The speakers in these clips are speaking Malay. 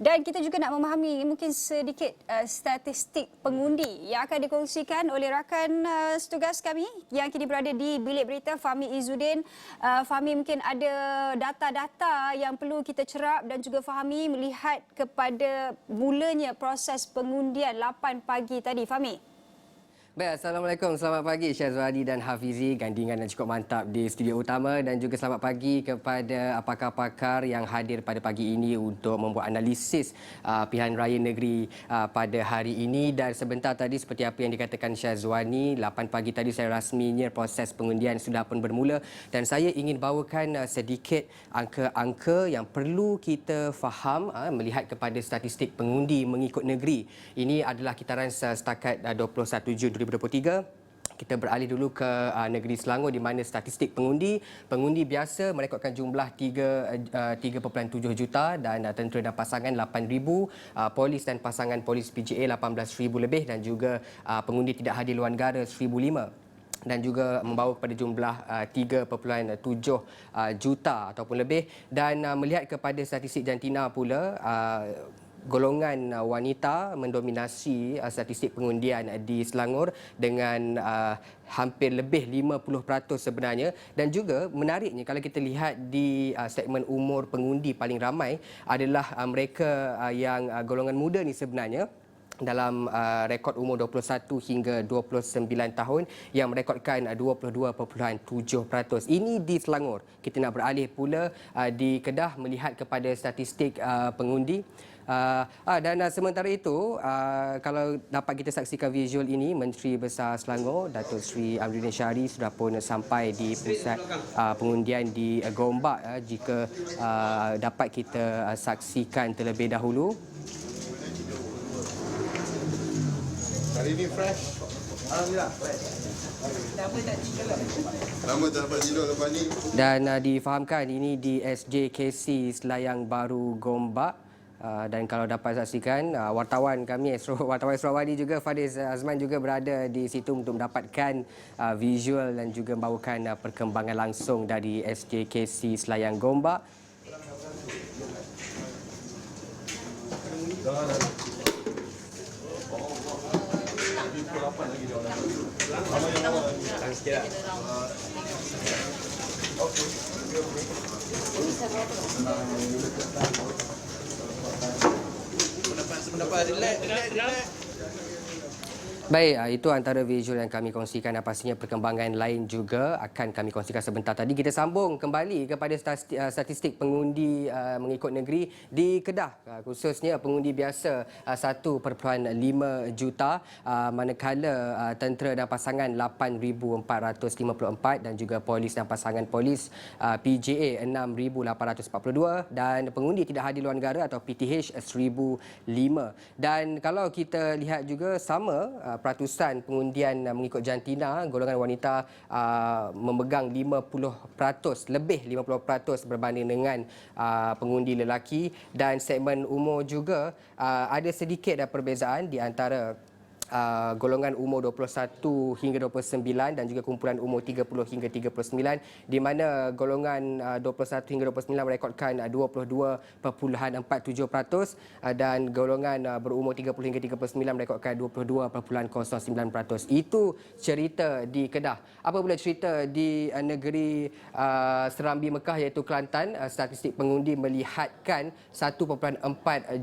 Dan kita juga nak memahami mungkin sedikit statistik pengundi yang akan dikongsikan oleh rakan setugas kami yang kini berada di bilik berita, Fahmi Izzuddin. Fahmi, mungkin ada data-data yang perlu kita cerap dan juga fahami melihat kepada mulanya proses pengundian 8 pagi tadi. Fahmi. Baik, Assalamualaikum. Selamat pagi Syazwadi dan Hafizi, gandingan yang cukup mantap di studio utama, dan juga selamat pagi kepada pakar-pakar yang hadir pada pagi ini untuk membuat analisis pilihan raya negeri pada hari ini. Dan sebentar tadi seperti apa yang dikatakan Syazwani, 8 pagi tadi saya rasminya proses pengundian sudah pun bermula, dan saya ingin bawakan sedikit angka-angka yang perlu kita faham melihat kepada statistik pengundi mengikut negeri. Ini adalah kitaran setakat 21 Jun 2023. Kita beralih dulu ke negeri Selangor di mana statistik pengundi biasa merekodkan jumlah 3.7 juta dan tentera dan pasangan 8,000, polis dan pasangan polis PGA 18,000 lebih, dan juga pengundi tidak hadir luar negara 1,005, dan juga membawa kepada jumlah 3.7 juta ataupun lebih. Dan melihat kepada statistik jantina pula, golongan wanita mendominasi statistik pengundian di Selangor dengan hampir lebih 50% sebenarnya. Dan juga menariknya kalau kita lihat di segmen umur pengundi paling ramai adalah mereka yang golongan muda ni sebenarnya, dalam rekod umur 21 hingga 29 tahun yang merekodkan 22.7%. Ini di Selangor. Kita nak beralih pula di Kedah melihat kepada statistik pengundi. Dan sementara itu, kalau dapat kita saksikan visual ini, Menteri Besar Selangor Datuk Seri Amruddin Syari sudah pun sampai di pusat pengundian di Gombak. Jika dapat kita saksikan terlebih dahulu. Hari ini fresh. Alhamdulillah fresh. Lama tak dapat tidur lepas ni. Dan difahamkan ini di SJKC Selayang Baru Gombak. Dan kalau dapat saksikan, wartawan kami, wartawan Sarawadi juga, Fadiz Azman juga berada di situ untuk mendapatkan visual dan juga membawakan perkembangan langsung dari SJKC Selayang Gombak. Pendapat relax. Baik, itu antara visual yang kami kongsikan, dan pastinya perkembangan lain juga akan kami kongsikan sebentar. Tadi kita sambung kembali kepada statistik pengundi mengikut negeri di Kedah, khususnya pengundi biasa 1.5 juta, manakala tentera dan pasangan 8,454 dan juga polis dan pasangan polis PJA 6,842 dan pengundi tidak hadir luar negara atau PTH 1,005. Dan kalau kita lihat juga sama peratusan pengundian mengikut jantina, golongan wanita memegang 50%, lebih 50% berbanding dengan pengundi lelaki. Dan segmen umur juga ada sedikit perbezaan di antara golongan umur 21 hingga 29 dan juga kumpulan umur 30 hingga 39, di mana golongan 21 hingga 29 merekodkan 22.47% dan golongan berumur 30 hingga 39 merekodkan 22.09%. Itu cerita di Kedah. Apa pula cerita di negeri Serambi Mekah iaitu Kelantan? Statistik pengundi melihatkan 1.4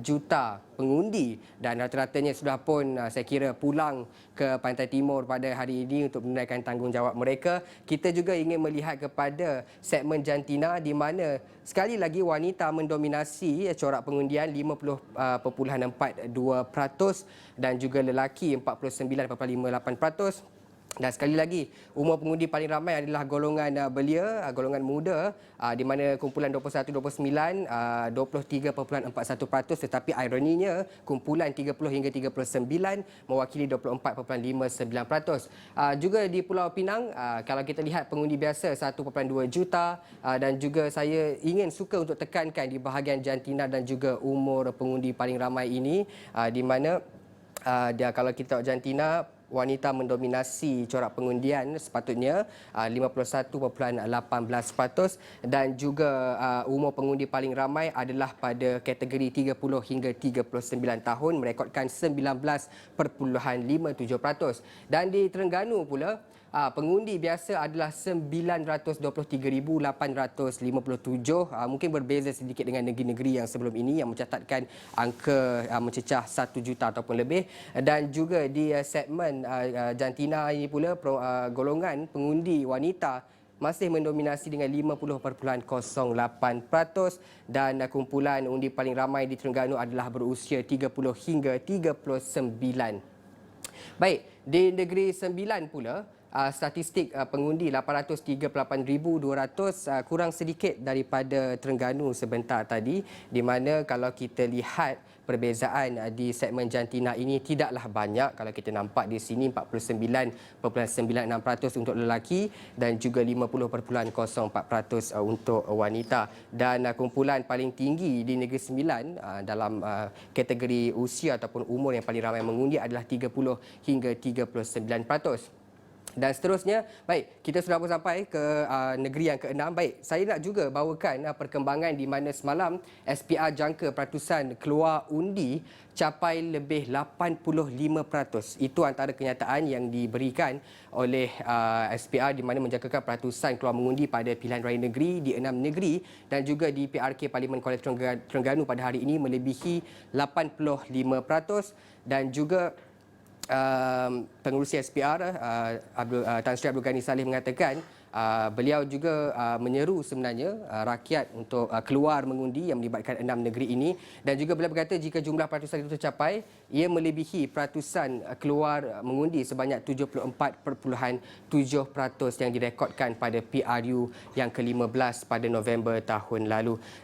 juta pengundi dan rata-ratanya sudah pun saya kira pulang ke Pantai Timur pada hari ini untuk menunaikan tanggungjawab mereka. Kita juga ingin melihat kepada segmen jantina di mana sekali lagi wanita mendominasi corak pengundian 50.42% dan juga lelaki 49.58%. Dan sekali lagi, umur pengundi paling ramai adalah golongan belia, golongan muda, di mana kumpulan 21-29, 23.41%, tetapi ironinya kumpulan 30 hingga 39 mewakili 24.59%. Juga di Pulau Pinang, kalau kita lihat pengundi biasa 1.2 juta, dan juga saya suka untuk tekankan di bahagian jantina dan juga umur pengundi paling ramai ini, di mana kalau kita tengok jantina, wanita mendominasi corak pengundian sepatutnya 51.18% dan juga umur pengundi paling ramai adalah pada kategori 30 hingga 39 tahun merekodkan 19.57%. Dan di Terengganu pula pengundi biasa adalah 923,857. Mungkin berbeza sedikit dengan negeri-negeri yang sebelum ini yang mencatatkan angka mencecah 1 juta ataupun lebih. Dan juga di segmen jantina ini pula golongan pengundi wanita masih mendominasi dengan 50.08% dan kumpulan undi paling ramai di Terengganu adalah berusia 30 hingga 39. Baik, di Negeri Sembilan pula statistik pengundi 838,200 kurang sedikit daripada Terengganu sebentar tadi, di mana kalau kita lihat perbezaan di segmen jantina ini tidaklah banyak. Kalau kita nampak di sini 49.96% untuk lelaki dan juga 50.04% untuk wanita. Dan kumpulan paling tinggi di Negeri Sembilan dalam kategori usia ataupun umur yang paling ramai mengundi adalah 30 hingga 39%. Dan seterusnya, baik, kita sudah pun sampai ke negeri yang ke-6. Baik, saya nak juga bawakan perkembangan di mana semalam SPR jangka peratusan keluar undi capai lebih 85%. Itu antara kenyataan yang diberikan oleh SPR di mana menjangkakan peratusan keluar mengundi pada pilihan raya negeri di 6 negeri dan juga di PRK Parlimen Kuala Terengganu pada hari ini melebihi 85% dan juga pengurusi SPR Tan Sri Abdul Ghani Saleh mengatakan beliau juga menyeru sebenarnya rakyat untuk keluar mengundi yang melibatkan 6 negeri ini dan juga beliau berkata jika jumlah peratusan itu tercapai ia melebihi peratusan keluar mengundi sebanyak 74.7% yang direkodkan pada PRU yang ke-15 pada November tahun lalu.